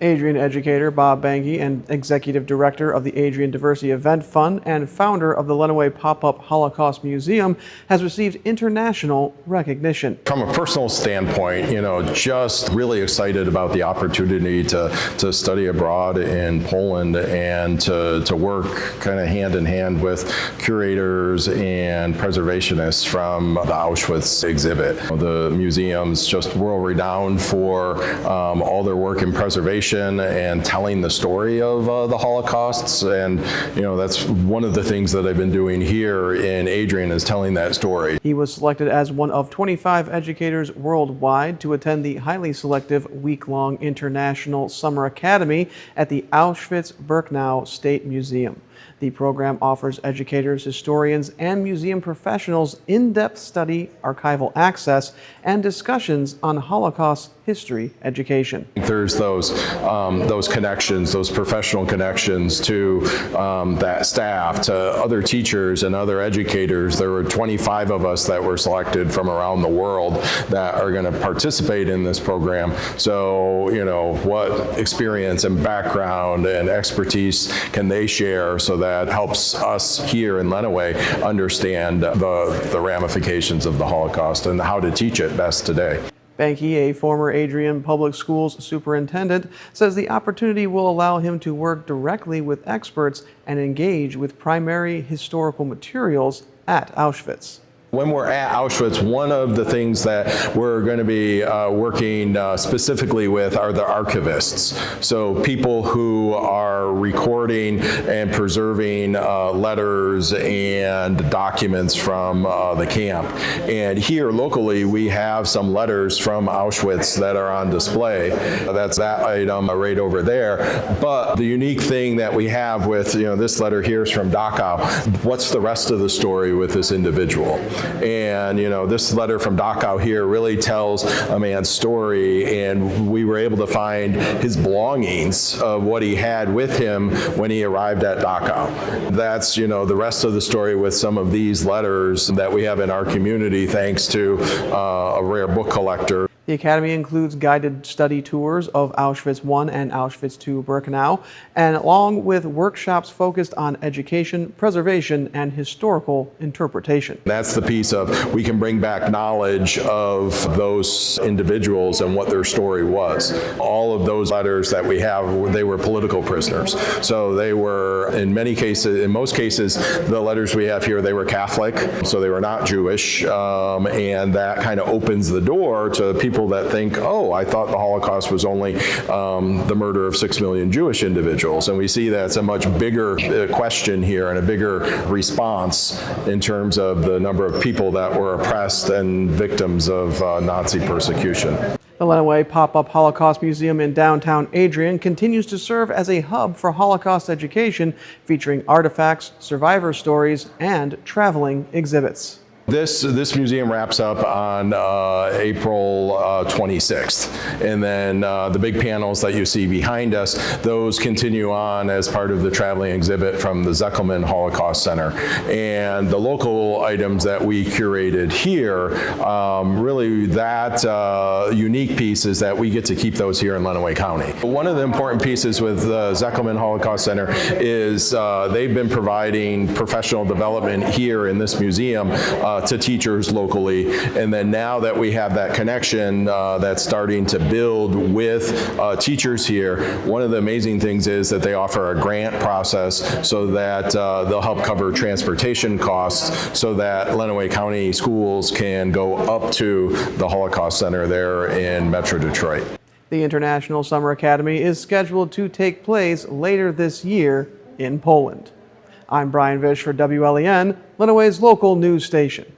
Adrian Educator Bob Behnke, and Executive Director of the Adrian Diversity Event Fund and founder of the Lenawee Pop-Up Holocaust Museum, has received international recognition. From a personal standpoint, just really excited about the opportunity to study abroad in Poland and to work kind of hand in hand with curators and preservationists from the Auschwitz exhibit. The museum's just world renowned for all their work in preservation and telling the story of the Holocausts, and that's one of the things that I've been doing here in Adrian, is telling that story. He was selected as one of 25 educators worldwide to attend the highly selective week-long International Summer Academy at the Auschwitz-Birkenau State Museum. The program offers educators, historians, and museum professionals in-depth study, archival access, and discussions on Holocaust history education. There's those connections, those professional connections to that staff, to other teachers and other educators. There were 25 of us that were selected from around the world that are going to participate in this program. So, what experience and background and expertise can they share, so that helps us here in Lenawee understand the ramifications of the Holocaust and how to teach it best today. Behnke, a former Adrian Public Schools superintendent, says the opportunity will allow him to work directly with experts and engage with primary historical materials at Auschwitz. When we're at Auschwitz, one of the things that we're going to be working specifically with are the archivists. So people who are recording and preserving letters and documents from the camp. And here locally, we have some letters from Auschwitz that are on display. That's that item right over there. But the unique thing that we have with this letter here is from Dachau. What's the rest of the story with this individual? And this letter from Dachau here really tells a man's story, and we were able to find his belongings of what he had with him when he arrived at Dachau. That's the rest of the story with some of these letters that we have in our community, thanks to a rare book collector. The Academy includes guided study tours of Auschwitz I and Auschwitz II-Birkenau, and along with workshops focused on education, preservation, and historical interpretation. That's the piece of, we can bring back knowledge of those individuals and what their story was. All of those letters that we have, they were political prisoners. So they were, in most cases, the letters we have here, they were Catholic, so they were not Jewish, and that kind of opens the door to people that think, oh, I thought the Holocaust was only the murder of 6 million Jewish individuals. And we see that's a much bigger question here and a bigger response in terms of the number of people that were oppressed and victims of Nazi persecution. The Lenawee Pop-Up Holocaust Museum in downtown Adrian continues to serve as a hub for Holocaust education, featuring artifacts, survivor stories, and traveling exhibits. This museum wraps up on April 26th, and then the big panels that you see behind us, those continue on as part of the traveling exhibit from the Zeckelman Holocaust Center. And the local items that we curated here, really that unique piece is that we get to keep those here in Lenawee County. One of the important pieces with the Zeckelman Holocaust Center is they've been providing professional development here in this museum to teachers locally, and then now that we have that connection that's starting to build with teachers here, one of the amazing things is that they offer a grant process so that they'll help cover transportation costs so that Lenawee County schools can go up to the Holocaust Center there in Metro Detroit. The International Summer Academy is scheduled to take place later this year in Poland. I'm Brian Vish for WLEN, Lenawee's local news station.